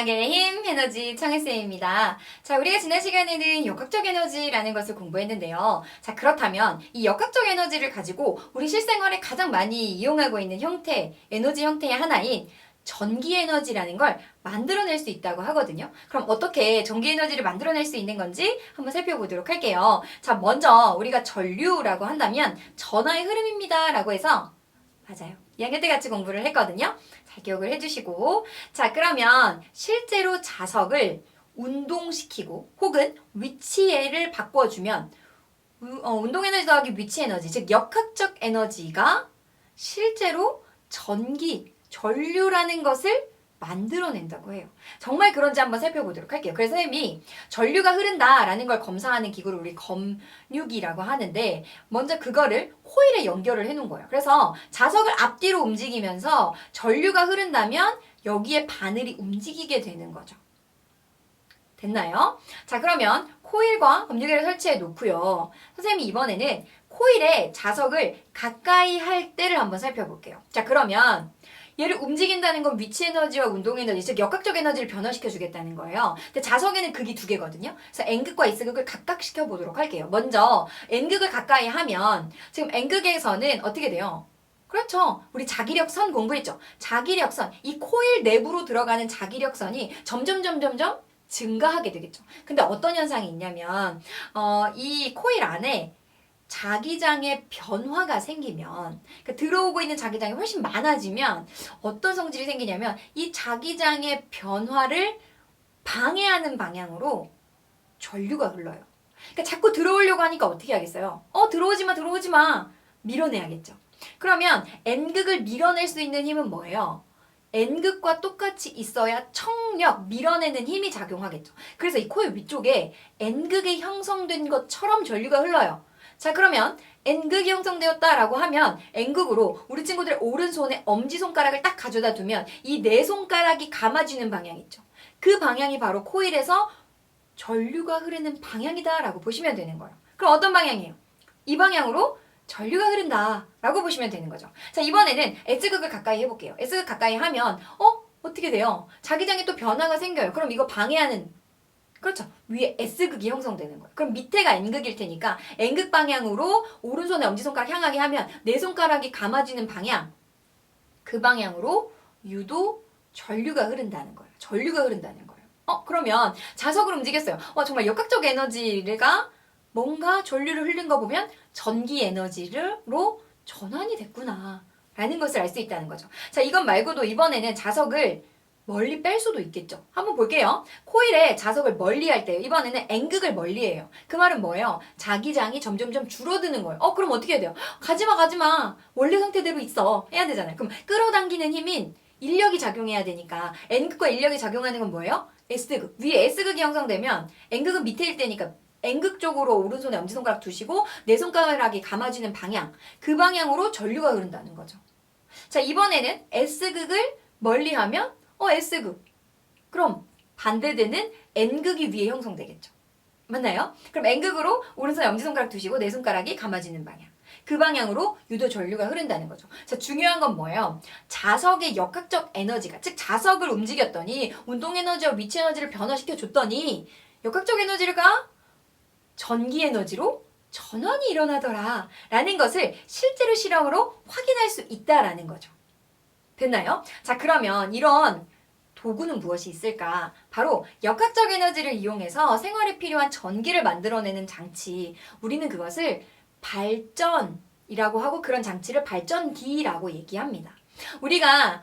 과학의 힘 에너지 청혜쌤입니다. 자, 우리가 지난 시간에는 역학적 에너지라는 것을 공부했는데요. 자, 그렇다면 이 역학적 에너지를 가지고 우리 실생활에 가장 많이 이용하고 있는 에너지 형태의 하나인 전기 에너지라는 걸 만들어낼 수 있다고 하거든요. 그럼 어떻게 전기 에너지를 만들어낼 수 있는 건지 한번 살펴보도록 할게요. 자, 먼저 우리가 전류라고 한다면 전하의 흐름입니다 라고 해서 맞아요. 2학년 때 같이 공부를 했거든요. 잘 기억을 해주시고, 자, 그러면 실제로 자석을 운동시키고 혹은 위치를 바꿔주면 운동 에너지 더하기 위치 에너지, 즉 역학적 에너지가 실제로 전류라는 것을 만들어낸다고 해요. 정말 그런지 한번 살펴보도록 할게요. 그래서 선생님이 전류가 흐른다라는 걸 검사하는 기구를 우리 검유기라고 하는데 먼저 그거를 코일에 연결을 해놓은 거예요. 그래서 자석을 앞뒤로 움직이면서 전류가 흐른다면 여기에 바늘이 움직이게 되는 거죠. 됐나요? 자, 그러면 코일과 검유기를 설치해 놓고요. 선생님이 이번에는 코일에 자석을 가까이 할 때를 한번 살펴볼게요. 자, 그러면 얘를 움직인다는 건 위치 에너지와 운동 에너지, 즉 역학적 에너지를 변화시켜 주겠다는 거예요. 근데 자석에는 극이 두 개거든요. 그래서 N극과 S극을 각각 시켜 보도록 할게요. 먼저 N극을 가까이 하면 지금 N극에서는 어떻게 돼요? 그렇죠. 우리 자기력선 공부했죠. 자기력선, 이 코일 내부로 들어가는 자기력선이 점점 증가하게 되겠죠. 근데 어떤 현상이 있냐면 이 코일 안에 자기장의 변화가 생기면, 그러니까 들어오고 있는 자기장이 훨씬 많아지면 어떤 성질이 생기냐면 이 자기장의 변화를 방해하는 방향으로 전류가 흘러요. 그러니까 자꾸 들어오려고 하니까 어떻게 하겠어요? 들어오지 마. 밀어내야겠죠. 그러면 N극을 밀어낼 수 있는 힘은 뭐예요? N극과 똑같이 있어야 청력, 밀어내는 힘이 작용하겠죠. 그래서 이 코일 위쪽에 N극이 형성된 것처럼 전류가 흘러요. 자, 그러면 N극이 형성되었다라고 하면 N극으로 우리 친구들 오른손에 엄지손가락을 딱 가져다 두면 이 네 손가락이 감아지는 방향 있죠. 그 방향이 바로 코일에서 전류가 흐르는 방향이다라고 보시면 되는 거예요. 그럼 어떤 방향이에요? 이 방향으로 전류가 흐른다라고 보시면 되는 거죠. 자, 이번에는 S극을 가까이 해볼게요. S극 가까이 하면 어떻게 돼요? 자기장에 또 변화가 생겨요. 그럼 이거 방해하는, 그렇죠. 위에 S극이 형성되는 거예요. 그럼 밑에가 N극일 테니까 N극 방향으로 오른손에 엄지손가락 향하게 하면 네 손가락이 감아지는 방향, 그 방향으로 유도 전류가 흐른다는 거예요. 전류가 흐른다는 거예요. 그러면 자석을 움직였어요. 정말 역학적 에너지가 뭔가 전류를 흐른 거 보면 전기 에너지로 전환이 됐구나 라는 것을 알 수 있다는 거죠. 자, 이것 말고도 이번에는 자석을 멀리 뺄 수도 있겠죠. 한번 볼게요. 코일에 자석을 멀리 할 때요. 이번에는 N극을 멀리 해요. 그 말은 뭐예요? 자기장이 점점 줄어드는 거예요. 그럼 어떻게 해야 돼요? 가지마. 원래 상태대로 있어. 해야 되잖아요. 그럼 끌어당기는 힘인 인력이 작용해야 되니까 N극과 인력이 작용하는 건 뭐예요? S극. 위에 S극이 형성되면 N극은 밑에일 때니까 N극 쪽으로 오른손에 엄지손가락 두시고 네 손가락이 감아지는 방향, 그 방향으로 전류가 흐른다는 거죠. 자, 이번에는 S극을 멀리하면 S극. 그럼 반대되는 N극이 위에 형성되겠죠. 맞나요? 그럼 N극으로 오른손에 엄지손가락 두시고 네 손가락이 감아지는 방향. 그 방향으로 유도 전류가 흐른다는 거죠. 자, 중요한 건 뭐예요? 자석의 역학적 에너지가, 즉 자석을 움직였더니 운동 에너지와 위치 에너지를 변화시켜 줬더니 역학적 에너지가 전기 에너지로 전환이 일어나더라 라는 것을 실제로 실험으로 확인할 수 있다라는 거죠. 됐나요? 자, 그러면 이런 도구는 무엇이 있을까? 바로 역학적 에너지를 이용해서 생활에 필요한 전기를 만들어내는 장치. 우리는 그것을 발전이라고 하고 그런 장치를 발전기라고 얘기합니다. 우리가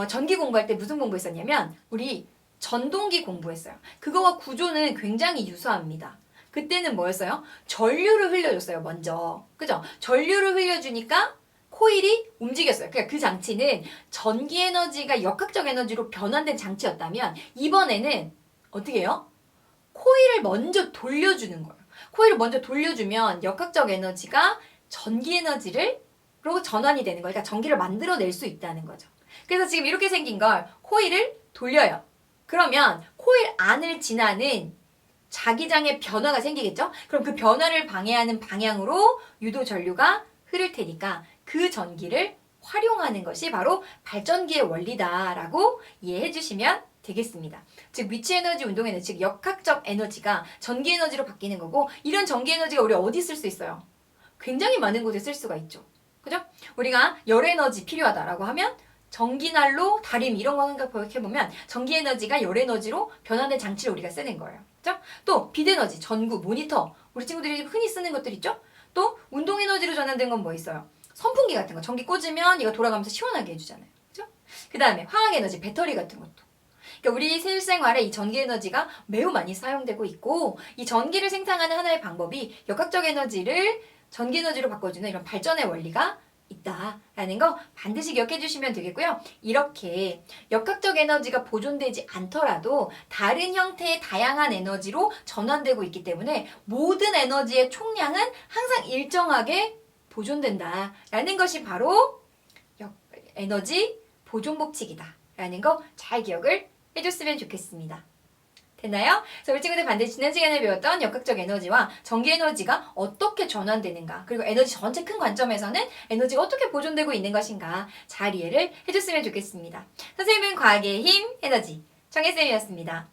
전기 공부할 때 무슨 공부했었냐면 우리 전동기 공부했어요. 그거와 구조는 굉장히 유사합니다. 그때는 뭐였어요? 전류를 흘려줬어요, 먼저. 그죠? 전류를 흘려주니까 코일이 움직였어요. 그러니까 그 장치는 전기 에너지가 역학적 에너지로 변환된 장치였다면 이번에는 어떻게 해요? 코일을 먼저 돌려주는 거예요. 코일을 먼저 돌려주면 역학적 에너지가 전기 에너지로 전환이 되는 거예요. 그러니까 전기를 만들어낼 수 있다는 거죠. 그래서 지금 이렇게 생긴 걸 코일을 돌려요. 그러면 코일 안을 지나는 자기장의 변화가 생기겠죠? 그럼 그 변화를 방해하는 방향으로 유도 전류가 흐를 테니까 그 전기를 활용하는 것이 바로 발전기의 원리다라고 이해해 주시면 되겠습니다. 즉 위치 에너지, 운동 에너지, 즉 역학적 에너지가 전기 에너지로 바뀌는 거고 이런 전기 에너지가 우리 어디 쓸 수 있어요? 굉장히 많은 곳에 쓸 수가 있죠. 그죠? 우리가 열 에너지 필요하다라고 하면 전기난로, 다림 이런 거 생각해보면 전기 에너지가 열 에너지로 변하는 장치를 우리가 쓰는 거예요. 그죠? 또 빛 에너지, 전구, 모니터 우리 친구들이 흔히 쓰는 것들 있죠? 또 운동 에너지로 전환된 건 뭐 있어요? 선풍기 같은 거 전기 꽂으면 이거 돌아가면서 시원하게 해주잖아요. 그죠? 그 다음에 화학 에너지, 배터리 같은 것도. 그러니까 우리 실생활에 이 전기 에너지가 매우 많이 사용되고 있고 이 전기를 생산하는 하나의 방법이 역학적 에너지를 전기 에너지로 바꿔주는 이런 발전의 원리가 있다라는 거 반드시 기억해 주시면 되겠고요. 이렇게 역학적 에너지가 보존되지 않더라도 다른 형태의 다양한 에너지로 전환되고 있기 때문에 모든 에너지의 총량은 항상 일정하게 보존된다라는 것이 바로 에너지 보존 법칙이다라는 거 잘 기억을 해줬으면 좋겠습니다. 됐나요? 그래서 우리 친구들 반드시 지난 시간에 배웠던 역학적 에너지와 전기 에너지가 어떻게 전환되는가 그리고 에너지 전체 큰 관점에서는 에너지가 어떻게 보존되고 있는 것인가 잘 이해를 해줬으면 좋겠습니다. 선생님은 과학의 힘, 에너지 정혜쌤이었습니다.